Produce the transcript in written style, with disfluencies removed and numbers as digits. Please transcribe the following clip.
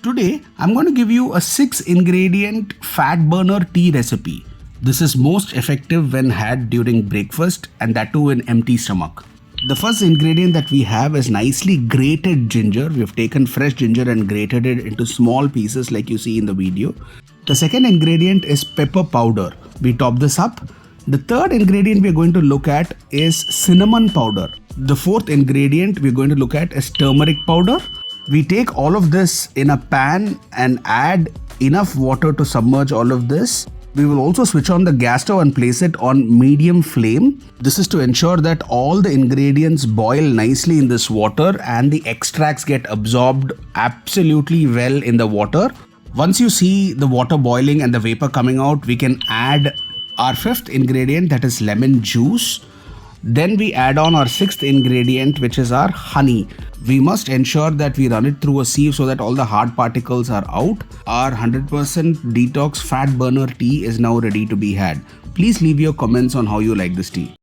Today, I'm going to give you a 6-ingredient fat burner tea recipe. This is most effective when had during breakfast and that too in empty stomach. The first ingredient that we have is nicely grated ginger. We have taken fresh ginger and grated it into small pieces like you see in the video. The second ingredient is pepper powder. We top this up. The third ingredient we're going to look at is cinnamon powder. The fourth ingredient we're going to look at is turmeric powder. We take all of this in a pan and add enough water to submerge all of this. We will also switch on the gas stove and place it on medium flame. This is to ensure that all the ingredients boil nicely in this water and the extracts get absorbed absolutely well in the water. Once you see the water boiling and the vapor coming out, we can add our fifth ingredient, that is lemon juice. Then we add on our sixth ingredient, which is our honey. We must ensure that we run it through a sieve so that all the hard particles are out. Our 100% detox fat burner tea is now ready to be had. Please leave your comments on how you like this tea.